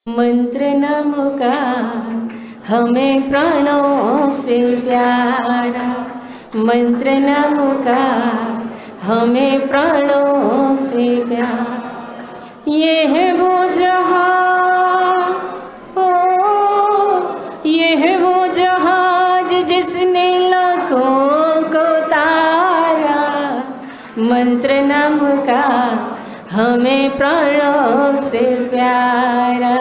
मंत्र नमो का हमें प्राणों से प्यारा, मंत्र नमो का हमें प्राणों से प्यार। ये है वो जहां, ये है वो जहाज जिसने लाखों को तारा। मंत्र नमो का हमें प्राणों से प्यारा।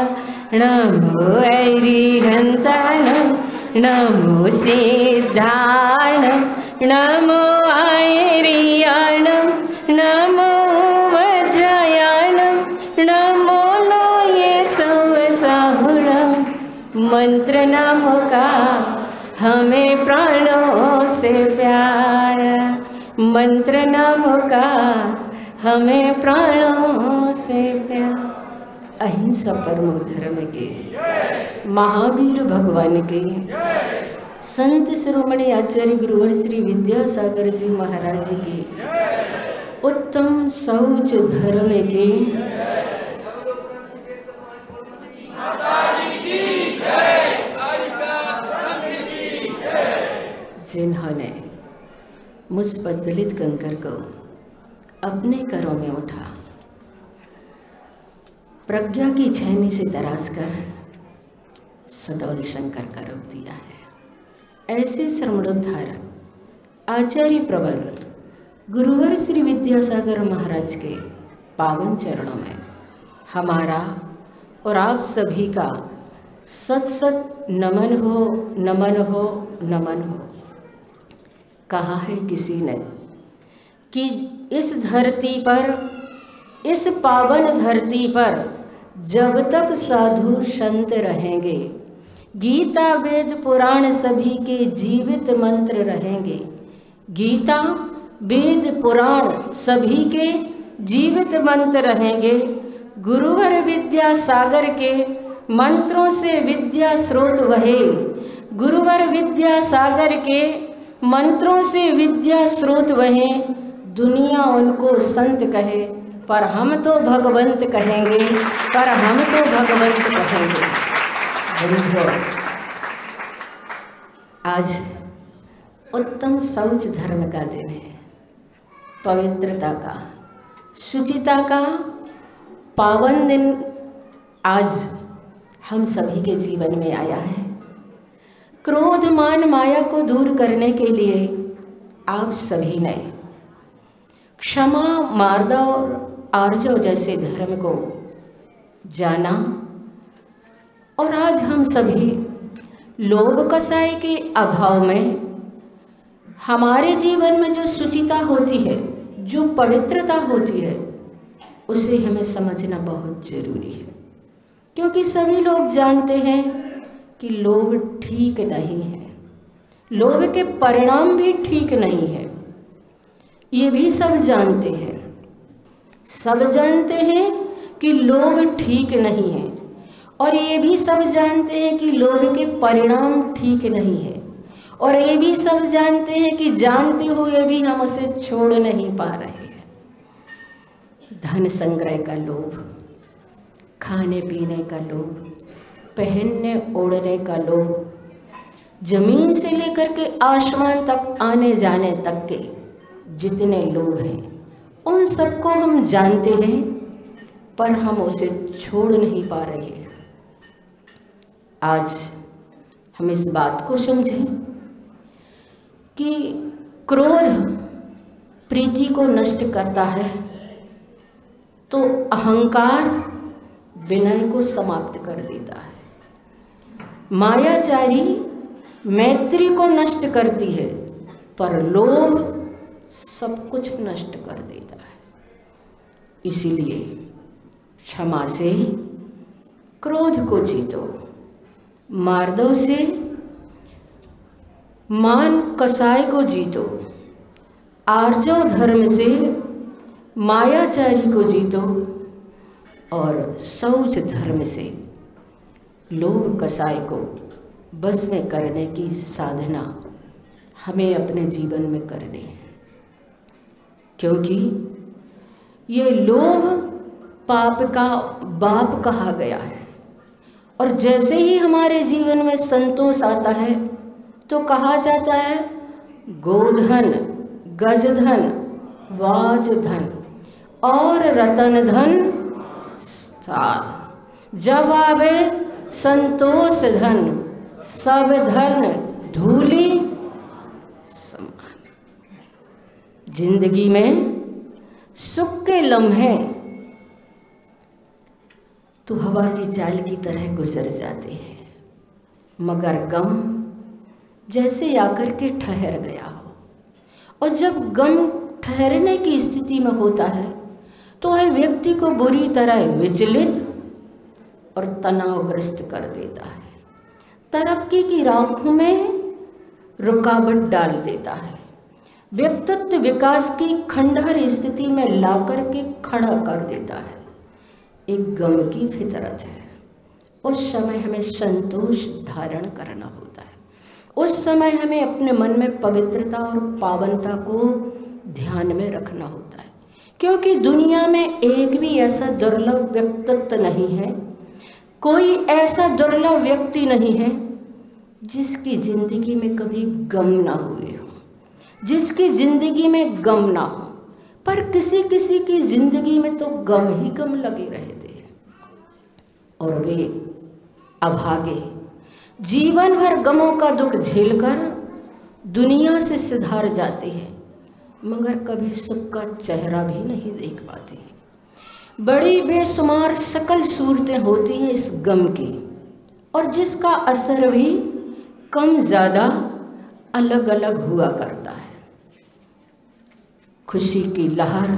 नमो ऐरिहंताणं, नमो सिद्धाणं, नमो ऐरियाणं, नमो वज्रयाणं, नमो लोये सवसाहुणं। मंत्र नमो का हमें प्राणों से प्यारा, मंत्र नमो का हमें प्राणों से प्यार। अहिंसा परमो धर्म के, महावीर भगवान के, संत शिरोमणि आचार्य गुरुवर श्री विद्यासागर जी महाराज के, उत्तम शौच धर्म के, जिन्होंने मुझ पर दलित कंकर को अपने करों में उठा, प्रज्ञा की छैनी से तराश कर सडौल शंकर का रूप दिया है। ऐसे श्रमणोद्धारक आचार्य प्रवर गुरुवर श्री विद्यासागर महाराज के पावन चरणों में हमारा और आप सभी का सत सत नमन हो, नमन हो, नमन हो। कहा है किसी ने कि इस धरती पर, इस पावन धरती पर जब तक साधु संत रहेंगे, गीता वेद पुराण सभी के जीवित मंत्र रहेंगे। गीता वेद पुराण सभी के जीवित मंत्र रहेंगे। गुरुवर विद्यासागर के मंत्रों से विद्या स्रोत वहे, गुरुवर विद्यासागर के मंत्रों से विद्या स्रोत वहे। दुनिया उनको संत कहे पर हम तो भगवंत कहेंगे, पर हम तो भगवंत कहेंगे। आज उत्तम शौच धर्म का दिन है, पवित्रता का, शुचिता का पावन दिन आज हम सभी के जीवन में आया है। क्रोध मान माया को दूर करने के लिए आप सभी ने क्षमा मार्दव और आर्जव जैसे धर्म को जाना, और आज हम सभी लोभ कसाई के अभाव में हमारे जीवन में जो शुचिता होती है, जो पवित्रता होती है, उसे हमें समझना बहुत जरूरी है। क्योंकि सभी लोग जानते हैं कि लोभ ठीक नहीं है, लोभ के परिणाम भी ठीक नहीं है। ये भी सब जानते हैं, सब जानते हैं कि लोभ ठीक नहीं है, और ये भी सब जानते हैं कि लोभ के परिणाम ठीक नहीं है, और ये भी सब जानते हैं कि जानते हुए भी हम उसे छोड़ नहीं पा रहे हैं। धन संग्रह का लोभ, खाने पीने का लोभ, पहनने ओढ़ने का लोभ, जमीन से लेकर के आसमान तक आने जाने तक के जितने लोग हैं, उन सबको हम जानते हैं, पर हम उसे छोड़ नहीं पा रहे हैं। आज हम इस बात को समझें कि क्रोध प्रीति को नष्ट करता है, तो अहंकार विनय को समाप्त कर देता है। मायाचारी मैत्री को नष्ट करती है, पर लोभ सब कुछ नष्ट कर देता है। इसीलिए क्षमा से क्रोध को जीतो, मार्दव से मान कसाय को जीतो, आर्जव धर्म से मायाचारी को जीतो, और शौच धर्म से लोभ कसाय को बस में करने की साधना हमें अपने जीवन में करनी है। क्योंकि ये लोभ पाप का बाप कहा गया है। और जैसे ही हमारे जीवन में संतोष आता है तो कहा जाता है गोधन, गजधन, वाजधन और रतन धन सार। जब आवे संतोष धन, सब धन धूली समान। जिंदगी में सुख के लम्हे तो हवा की चाल की तरह गुजर जाते हैं, मगर गम जैसे आकर के ठहर गया हो। और जब गम ठहरने की स्थिति में होता है तो वह व्यक्ति को बुरी तरह विचलित और तनावग्रस्त कर देता है, तरक्की की राह में रुकावट डाल देता है, व्यक्तित्व विकास की खंडहर स्थिति में लाकर के खड़ा कर देता है। एक गम की फितरत है। उस समय हमें संतोष धारण करना होता है। उस समय हमें अपने मन में पवित्रता और पावनता को ध्यान में रखना होता है, क्योंकि दुनिया में एक भी ऐसा दुर्लभ व्यक्तित्व नहीं है, कोई ऐसा दुर्लभ व्यक्ति नहीं है जिसकी जिंदगी में कभी गम ना हुए हो, जिसकी जिंदगी में गम ना हो। पर किसी किसी की जिंदगी में तो गम ही गम लगे रहते हैं और वे अभागे जीवन भर गमों का दुख झेलकर दुनिया से सिधार जाते हैं, मगर कभी सुख का चेहरा भी नहीं देख पाते। बड़ी बेशुमार सकल सूरतें होती हैं इस गम की, और जिसका असर भी कम ज़्यादा अलग अलग हुआ करता है। खुशी की लहर,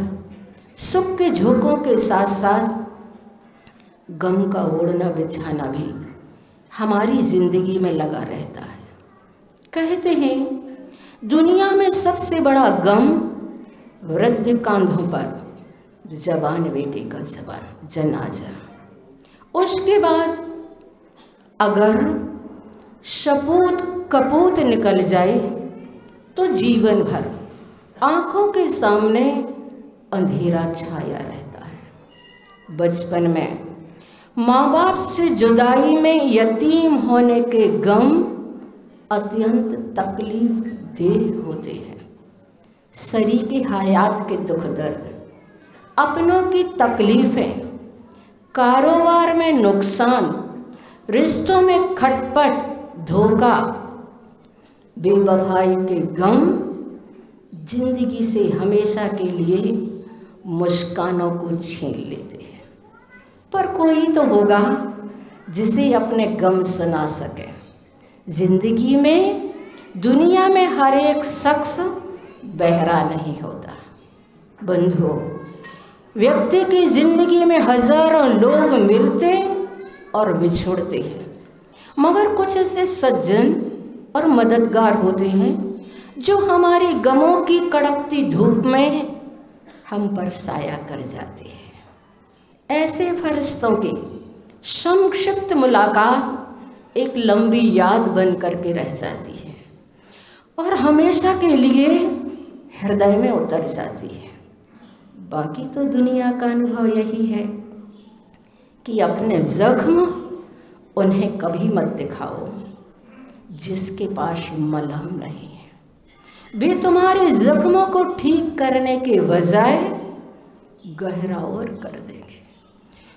सुख के झोंकों के साथ साथ गम का ओढ़ना बिछाना भी हमारी जिंदगी में लगा रहता है। कहते हैं दुनिया में सबसे बड़ा गम वृद्ध कांधों पर जवान बेटे का जनाजा। उसके बाद अगर सपूत कपूत निकल जाए तो जीवन भर आँखों के सामने अंधेरा छाया रहता है। बचपन में माँ बाप से जुदाई में यतीम होने के गम अत्यंत तकलीफ देह होते हैं। शरीके हयात के दुख दर्द, अपनों की तकलीफ़ें, कारोबार में नुकसान, रिश्तों में खटपट, धोखा, बेवफाई के गम जिंदगी से हमेशा के लिए मुस्कानों को छीन लेते हैं। पर कोई तो होगा जिसे अपने गम सुना सके। जिंदगी में दुनिया में हर एक शख्स बहरा नहीं होता। बंधुओं, व्यक्ति की जिंदगी में हजारों लोग मिलते और बिछुड़ते हैं, मगर कुछ ऐसे सज्जन और मददगार होते हैं जो हमारे गमों की कड़कती धूप में हम पर साया कर जाते हैं। ऐसे फरिश्तों की संक्षिप्त मुलाकात एक लंबी याद बन करके रह जाती है और हमेशा के लिए हृदय में उतर जाती है। बाकी तो दुनिया का अनुभव यही है कि अपने जख्म उन्हें कभी मत दिखाओ जिसके पास मलहम नहीं है। वे तुम्हारे जख्मों को ठीक करने के बजाय गहरा और कर देंगे।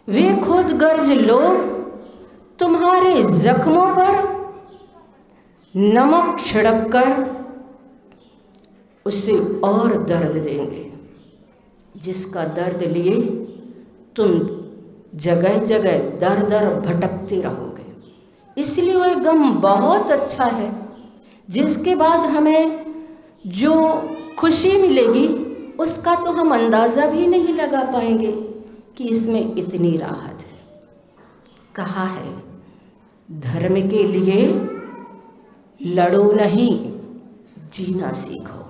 वे खुद गर्ज लोग तुम्हारे जख्मों पर नमक छिड़क कर उसे और दर्द देंगे, जिसका दर्द लिए तुम जगह जगह दर दर भटकते रहोगे। इसलिए वह गम बहुत अच्छा है जिसके बाद हमें जो खुशी मिलेगी उसका तो हम अंदाज़ा भी नहीं लगा पाएंगे कि इसमें इतनी राहत है। कहा है धर्म के लिए लड़ो नहीं, जीना सीखो।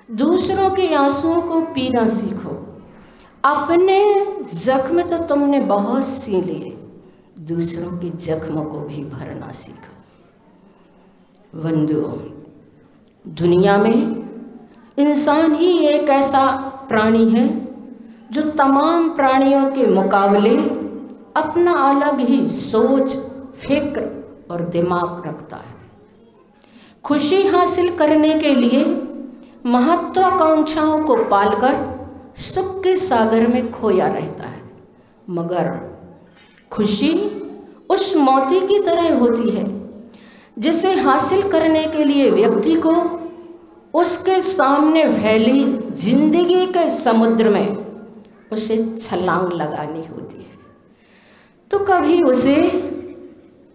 दूसरों के आंसुओं को पीना सीखो। अपने जख्म तो तुमने बहुत सी लिए, दूसरों के जख्मों को भी भरना सीखो। बंधुओं, दुनिया में इंसान ही एक ऐसा प्राणी है जो तमाम प्राणियों के मुकाबले अपना अलग ही सोच, फिक्र और दिमाग रखता है। खुशी हासिल करने के लिए महत्वाकांक्षाओं को पालकर सुख के सागर में खोया रहता है। मगर खुशी उस मोती की तरह होती है जिसे हासिल करने के लिए व्यक्ति को उसके सामने फैली जिंदगी के समुद्र में उसे छलांग लगानी होती है। तो कभी उसे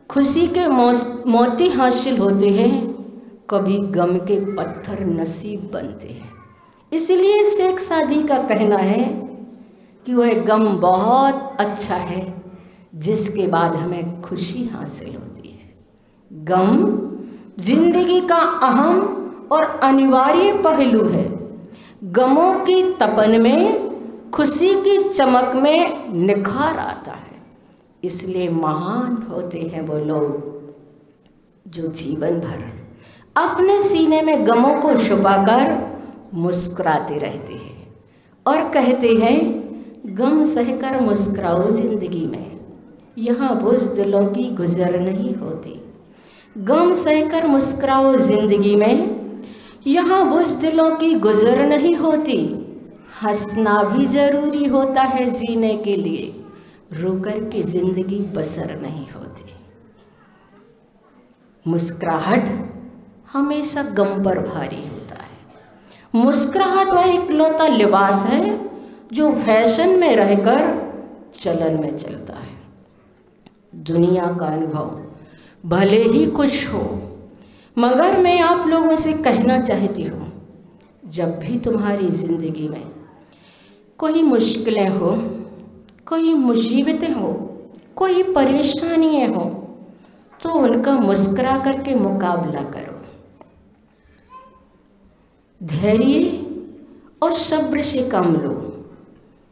खुशी के मोती हासिल होते हैं, कभी गम के पत्थर नसीब बनते हैं। इसलिए शेख सादी का कहना है कि वह गम बहुत अच्छा है जिसके बाद हमें खुशी हासिल होती है। गम जिंदगी का अहम और अनिवार्य पहलू है। गमों की तपन में खुशी की चमक में निखार आता है। इसलिए महान होते हैं वो लोग जो जीवन भर अपने सीने में गमों को छुपाकर मुस्कुराते रहते हैं और कहते हैं, गम सहकर मुस्कुराओ जिंदगी में, यहाँ बुज़दिलों की गुजर नहीं होती। गम सहकर मुस्कुराओ जिंदगी में, यहाँ बुज़दिलों की गुजर नहीं होती। हंसना भी जरूरी होता है जीने के लिए, रोकर के जिंदगी बसर नहीं होती। मुस्कुराहट हमेशा गम पर भारी होता है। मुस्कुराहट वह इकलौता लिबास है जो फैशन में रहकर चलन में चलता है। दुनिया का अनुभव भले ही कुछ हो, मगर मैं आप लोगों से कहना चाहती हूँ, जब भी तुम्हारी जिंदगी में कोई मुश्किलें हो, कोई मुसीबतें हो, कोई परेशानियाँ हो, तो उनका मुस्कुरा करके मुकाबला करो। धैर्य और सब्र से काम लो।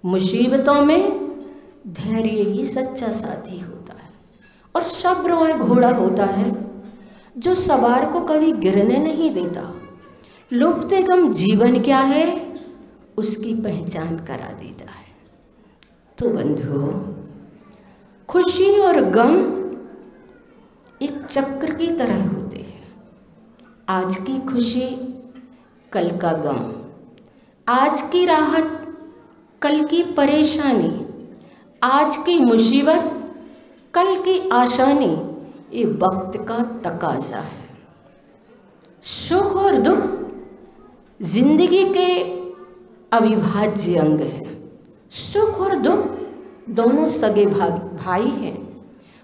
मुसीबतों में धैर्य ही सच्चा साथी होता है और सब्र वह घोड़ा होता है जो सवार को कभी गिरने नहीं देता। लुफ्ते गम जीवन क्या है उसकी पहचान करा देता है। तो बंधुओं, खुशी और गम एक चक्र की तरह होते हैं। आज की खुशी कल का गम, आज की राहत कल की परेशानी, आज की मुसीबत कल की आसानी, ये वक्त का तकाजा है। सुख और दुख जिंदगी के अविभाज्य अंग हैं। सुख और दुख दोनों सगे भाई हैं।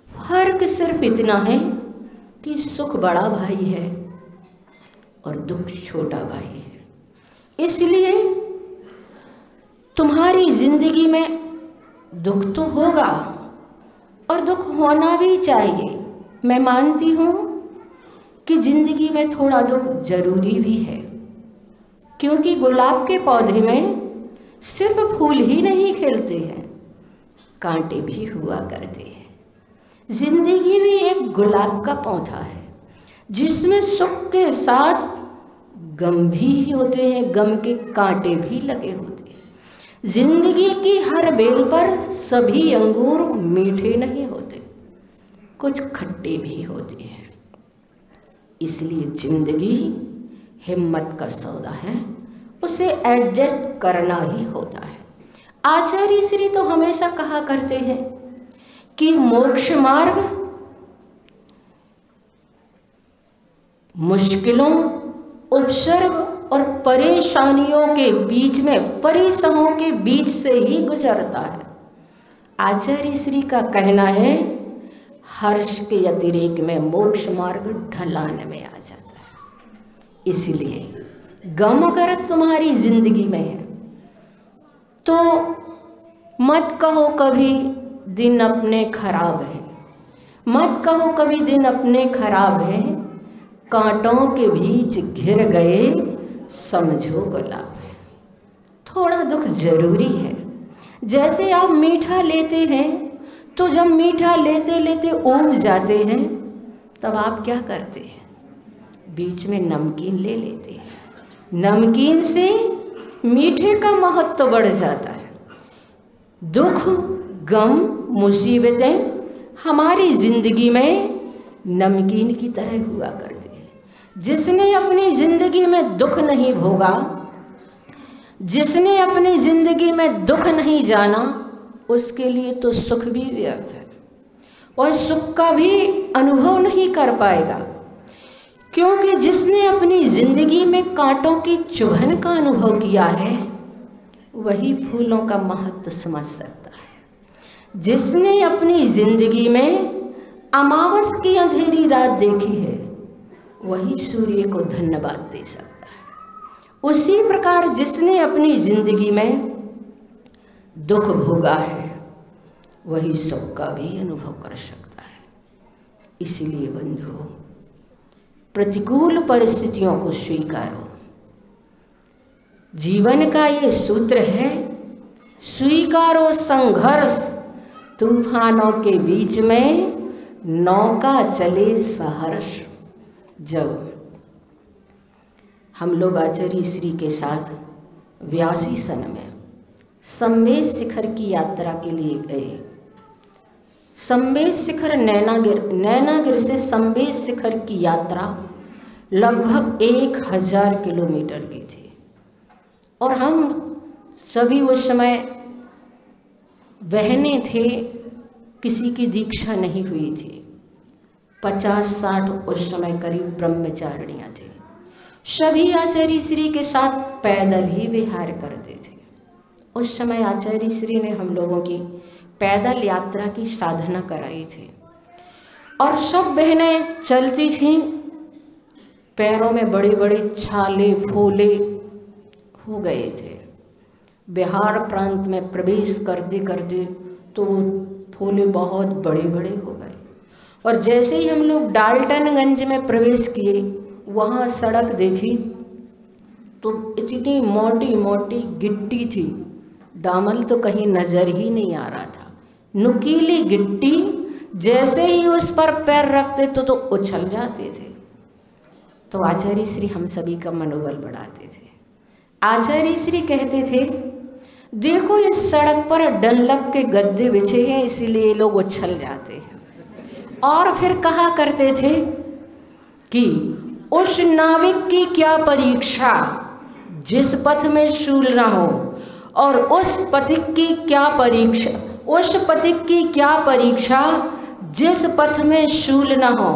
फर्क सिर्फ इतना है कि सुख बड़ा भाई है और दुख छोटा भाई है। इसलिए तुम्हारी जिंदगी में दुख तो होगा और दुख होना भी चाहिए। मैं मानती हूँ कि जिंदगी में थोड़ा दुख जरूरी भी है, क्योंकि गुलाब के पौधे में सिर्फ फूल ही नहीं खिलते हैं, कांटे भी हुआ करते हैं। जिंदगी भी एक गुलाब का पौधा है जिसमें सुख के साथ गम भी होते हैं, गम के कांटे भी लगे होते हैं। जिंदगी की हर बेल पर सभी अंगूर मीठे नहीं होते, कुछ खट्टे भी होते हैं। इसलिए जिंदगी हिम्मत का सौदा है, उसे एडजस्ट करना ही होता है। आचार्य श्री तो हमेशा कहा करते हैं कि मोक्ष मार्ग मुश्किलों, उपसर्ग और परेशानियों के बीच में, परिसहों के बीच से ही गुजरता है। आचार्य श्री का कहना है, हर्ष के अतिरेक में मोक्ष मार्ग ढलान में आ जाता है। इसलिए गम अगर तुम्हारी जिंदगी में है तो मत कहो कभी दिन अपने खराब हैं, मत कहो कभी दिन अपने खराब हैं, कांटों के बीच घिर गए समझो गुलाब है। थोड़ा दुख जरूरी है। जैसे आप मीठा लेते हैं तो जब मीठा लेते लेते ऊब जाते हैं तब आप क्या करते हैं, बीच में नमकीन ले लेते हैं। नमकीन से मीठे का महत्व बढ़ जाता है। दुख, गम मुसीबतें हमारी जिंदगी में नमकीन की तरह हुआ करती है। जिसने अपनी जिंदगी में दुख नहीं भोगा, जिसने अपनी जिंदगी में दुख नहीं जाना, उसके लिए तो सुख भी व्यर्थ है, वह सुख का भी अनुभव नहीं कर पाएगा। क्योंकि जिसने अपनी जिंदगी में कांटों की चुभन का अनुभव किया है, वही फूलों का महत्व समझ सकता है। जिसने अपनी जिंदगी में अमावस की अंधेरी रात देखी है, वही सूर्य को धन्यवाद दे सकता है। उसी प्रकार जिसने अपनी जिंदगी में दुख भोगा है, वही सुख का भी अनुभव कर सकता है। इसलिए बंधुओं, प्रतिकूल परिस्थितियों को स्वीकारो। जीवन का ये सूत्र है, स्वीकारो संघर्ष, तूफानों के बीच में नौका चले सहर्ष। जब हम लोग आचार्य श्री के साथ व्यासी सन में संवेद शिखर की यात्रा के लिए गए। संवेद शिखर नैनागिर से संवेद शिखर की यात्रा लगभग 1000 किलोमीटर की थी, और हम सभी उस समय बहने थे, किसी की दीक्षा नहीं हुई थी। 50-60 उस समय करीब ब्रह्मचारिणियाँ थी। सभी आचार्य श्री के साथ पैदल ही विहार करते थे। उस समय आचार्य श्री ने हम लोगों की पैदल यात्रा की साधना कराई थी, और सब बहनें चलती थीं। पैरों में बड़े बड़े छाले फोले हो गए थे। बिहार प्रांत में प्रवेश करते करते तो फोले बहुत बड़े बड़े हो गए, और जैसे ही हम लोग डाल्टनगंज में प्रवेश किए, वहाँ सड़क देखी तो इतनी मोटी मोटी गिट्टी थी, डामर तो कहीं नजर ही नहीं आ रहा था। नुकीली गिट्टी, जैसे ही उस पर पैर रखते तो उछल जाते थे। तो आचार्य श्री हम सभी का मनोबल बढ़ाते थे। आचार्य श्री कहते थे, देखो इस सड़क पर डनलप के गद्दे बिछे हैं, इसीलिए लोग उछल जाते हैं। और फिर कहा करते थे कि उस नाविक की क्या परीक्षा जिस पथ में शूल न हो, और उस पथिक की क्या परीक्षा, उस पथिक की क्या परीक्षा जिस पथ में शूल न हो,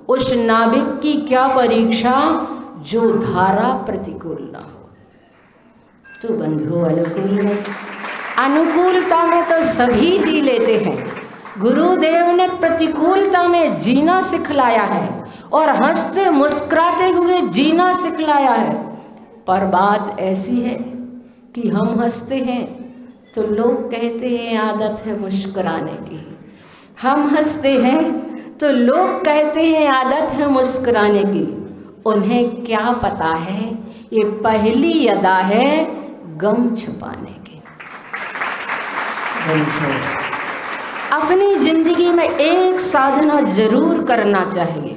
उस नाविक की क्या परीक्षा जो धारा प्रतिकूल न हो। तो बंधु, अनुकूलता में तो सभी जी लेते हैं। गुरुदेव ने प्रतिकूलता में जीना सिखलाया है, और हंसते मुस्कुराते हुए जीना सिखलाया है। पर बात ऐसी है कि हम हंसते हैं तो लोग कहते हैं आदत है मुस्कुराने की। हम हंसते हैं तो लोग कहते हैं आदत है मुस्कुराने की। उन्हें क्या पता है ये पहली अदा है गम छुपाने की। अपनी जिंदगी में एक साधना जरूर करना चाहिए,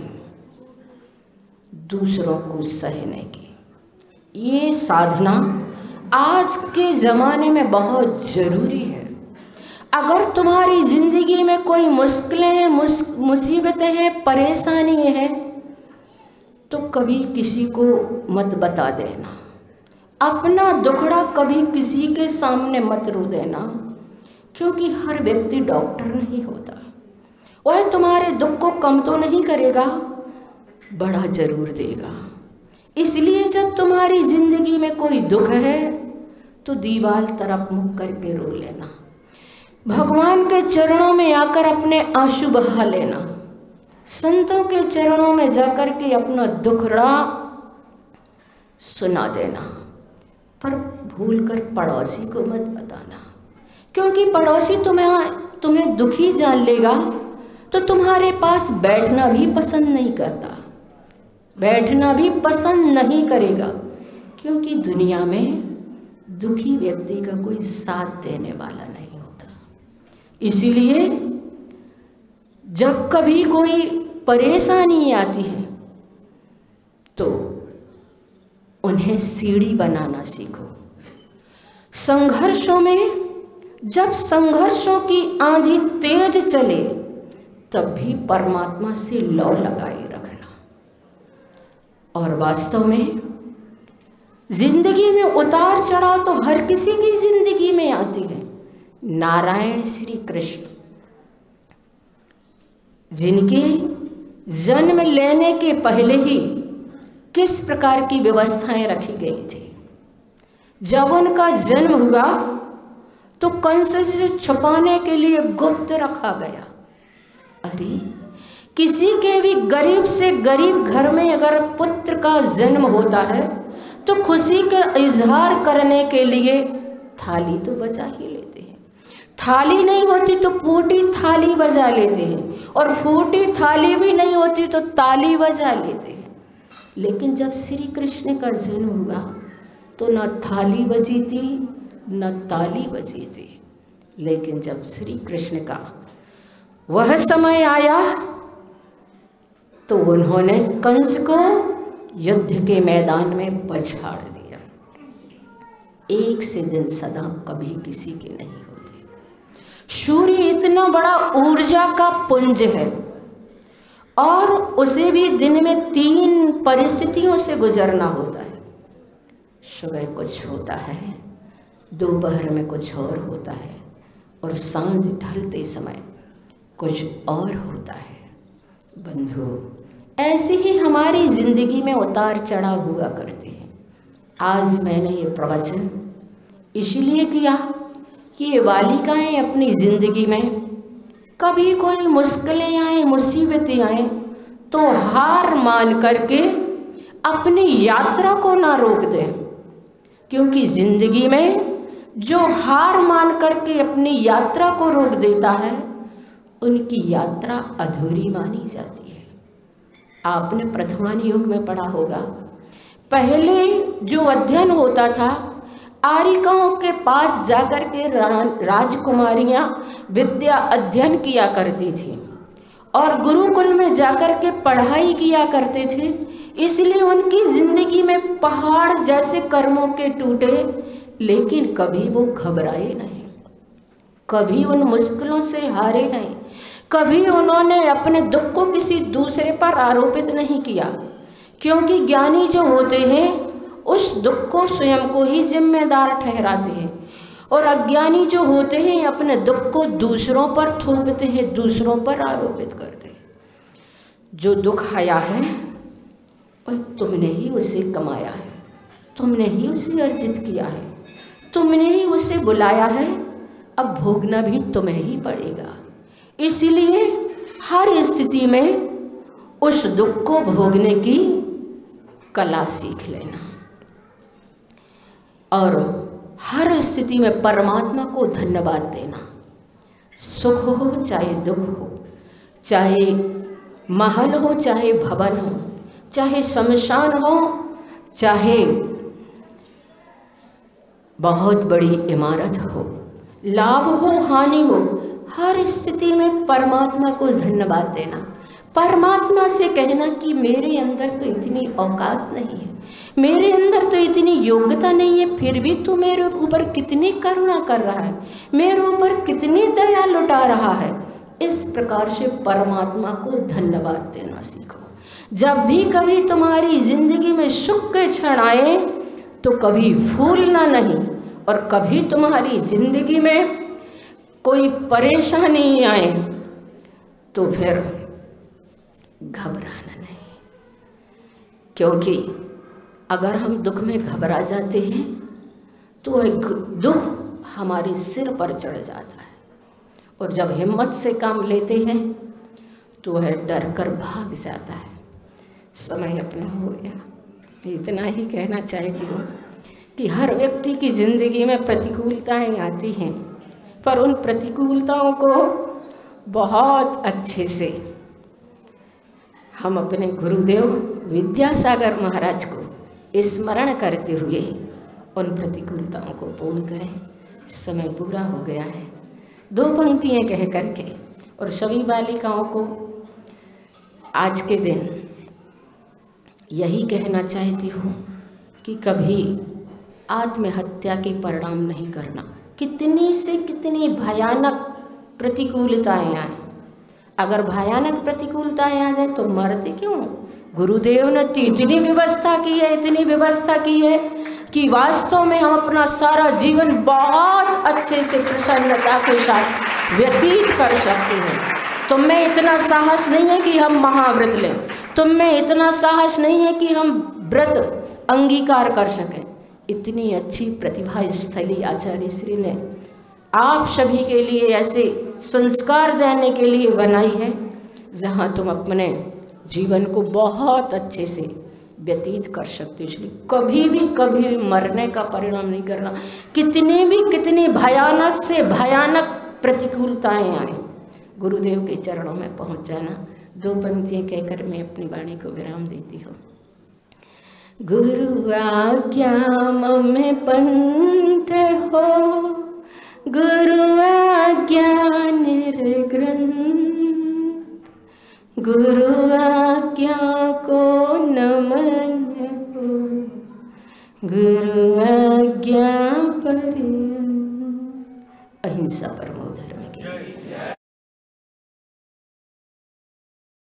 दूसरों को सहने की। ये साधना आज के ज़माने में बहुत ज़रूरी है। अगर तुम्हारी ज़िंदगी में कोई मुश्किलें हैं, मुसीबतें हैं, परेशानी है, तो कभी किसी को मत बता देना। अपना दुखड़ा कभी किसी के सामने मत रो देना, क्योंकि हर व्यक्ति डॉक्टर नहीं होता। वह तुम्हारे दुख को कम तो नहीं करेगा, बढ़ा जरूर देगा। इसलिए जब तुम्हारी जिंदगी में कोई दुख है तो दीवार तरफ मुख करके रो लेना, भगवान के चरणों में आकर अपने आंसू बहा लेना, संतों के चरणों में जाकर के अपना दुखड़ा सुना देना। पर भूलकर पड़ोसी को मत बताना, क्योंकि पड़ोसी तुम्हें दुखी जान लेगा तो तुम्हारे पास बैठना भी पसंद नहीं करता, बैठना भी पसंद नहीं करेगा, क्योंकि दुनिया में दुखी व्यक्ति का कोई साथ देने वाला नहीं होता। इसीलिए जब कभी कोई परेशानी आती है तो उन्हें सीढ़ी बनाना सीखो। संघर्षों में जब संघर्षों की आंधी तेज चले तब भी परमात्मा से लौ लगाए रखना। और वास्तव में जिंदगी में उतार चढ़ाव तो हर किसी की जिंदगी में आती है। नारायण श्री कृष्ण जिनके जन्म लेने के पहले ही किस प्रकार की व्यवस्थाएं रखी गई थी। जब उनका जन्म हुआ तो कंस से छुपाने के लिए गुप्त रखा गया। अरे किसी के भी गरीब से गरीब घर में अगर पुत्र का जन्म होता है तो खुशी का इजहार करने के लिए थाली तो बजा ही लेते हैं। थाली नहीं होती तो फूटी थाली बजा लेते हैं, और फूटी थाली भी नहीं होती तो ताली बजा लेते हैं। लेकिन जब श्री कृष्ण का जन्म हुआ तो न थाली बजी थी न ताली बजी थी। लेकिन जब श्री कृष्ण का वह समय आया तो उन्होंने कंस को युद्ध के मैदान में पछाड़ दिया। एक से दिन सदा कभी किसी की नहीं होती। सूर्य इतना बड़ा ऊर्जा का पुंज है और उसे भी दिन में 3 परिस्थितियों से गुजरना होता है। सुबह कुछ होता है, दोपहर में कुछ और होता है, और सांझ ढलते समय कुछ और होता है। बंधु, ऐसे ही हमारी जिंदगी में उतार चढ़ाव हुआ करते हैं। आज मैंने ये प्रवचन इसलिए किया कि ये बालिकाएं अपनी जिंदगी में कभी कोई मुश्किलें आए, मुसीबतें आए तो हार मान करके अपनी यात्रा को ना रोक दें। क्योंकि जिंदगी में जो हार मान करके अपनी यात्रा को रोक देता है उनकी यात्रा अधूरी मानी जाती है। आपने प्रथमान युग में पढ़ा होगा, पहले जो अध्ययन होता था आरिकाओं के पास जाकर के राजकुमारियां विद्या अध्ययन किया करती थी और गुरुकुल में जाकर के पढ़ाई किया करते थे। इसलिए उनकी जिंदगी में पहाड़ जैसे कर्मों के टूटे, लेकिन कभी वो घबराए नहीं, कभी उन मुश्किलों से हारे नहीं, कभी उन्होंने अपने दुख को किसी दूसरे पर आरोपित नहीं किया। क्योंकि ज्ञानी जो होते हैं उस दुख को स्वयं को ही जिम्मेदार ठहराते हैं, और अज्ञानी जो होते हैं अपने दुख को दूसरों पर थोपते हैं, दूसरों पर आरोपित करते हैं। जो दुख आया है और तुमने ही उसे कमाया है, तुमने ही उसे अर्जित किया है, तुमने ही उसे बुलाया है, अब भोगना भी तुम्हें ही पड़ेगा। इसलिए हर स्थिति में उस दुख को भोगने की कला सीख लेना और हर स्थिति में परमात्मा को धन्यवाद देना। सुख हो चाहे दुख हो, चाहे महल हो चाहे भवन हो, चाहे शमशान हो चाहे बहुत बड़ी इमारत हो, लाभ हो हानि हो, हर स्थिति में परमात्मा को धन्यवाद देना। परमात्मा से कहना कि मेरे अंदर तो इतनी औकात नहीं है, मेरे अंदर तो इतनी योग्यता नहीं है, फिर भी तू मेरे ऊपर कितनी करुणा कर रहा है, मेरे ऊपर कितनी दया लुटा रहा है। इस प्रकार से परमात्मा को धन्यवाद देना सीखो। जब भी कभी तुम्हारी जिंदगी में सुख के क्षण आए तो कभी भूलना नहीं, और कभी तुम्हारी जिंदगी में कोई परेशानी आए तो फिर घबराना नहीं। क्योंकि अगर हम दुख में घबरा जाते हैं तो एक दुख हमारे सिर पर चढ़ जाता है, और जब हिम्मत से काम लेते हैं तो वह डर कर भाग जाता है। समय अपना हो गया। इतना ही कहना चाहती हूँ कि हर व्यक्ति की ज़िंदगी में प्रतिकूलताएं आती हैं, पर उन प्रतिकूलताओं को बहुत अच्छे से हम अपने गुरुदेव विद्यासागर महाराज को स्मरण करते हुए उन प्रतिकूलताओं को पूर्ण करें। समय पूरा हो गया है। 2 पंक्तियाँ कह करके और सभी बालिकाओं को आज के दिन यही कहना चाहती हूँ कि कभी आत्महत्या के परिणाम नहीं करना। कितनी से कितनी भयानक प्रतिकूलताएं आए। अगर भयानक प्रतिकूलताएं आ जाए तो मरते क्यों? गुरुदेव ने इतनी व्यवस्था की है, इतनी व्यवस्था की है कि वास्तव में हम अपना सारा जीवन बहुत अच्छे से प्रसन्नता के साथ व्यतीत कर सकते हैं। तुम में इतना साहस नहीं है कि हम महाव्रत लें, तुम में इतना साहस नहीं है कि हम व्रत अंगीकार कर सकें। इतनी अच्छी प्रतिभा स्थली आचार्य श्री ने आप सभी के लिए ऐसे संस्कार देने के लिए बनाई है, जहाँ तुम अपने जीवन को बहुत अच्छे से व्यतीत कर सकते हो। इसलिए कभी भी मरने का परिणाम नहीं करना। कितनी भयानक से भयानक प्रतिकूलताएं आए, गुरुदेव के चरणों में पहुंच जाना। 2 पंक्तियां कहकर मैं अपनी वाणी को विराम देती हूँ। गुरु आज्ञा में पंथ हो, गुरु आज्ञा निर्ग्रंथ, गुरु आज्ञा को नमन हो, गुरु आज्ञा पर्यंत। अहिंसा परम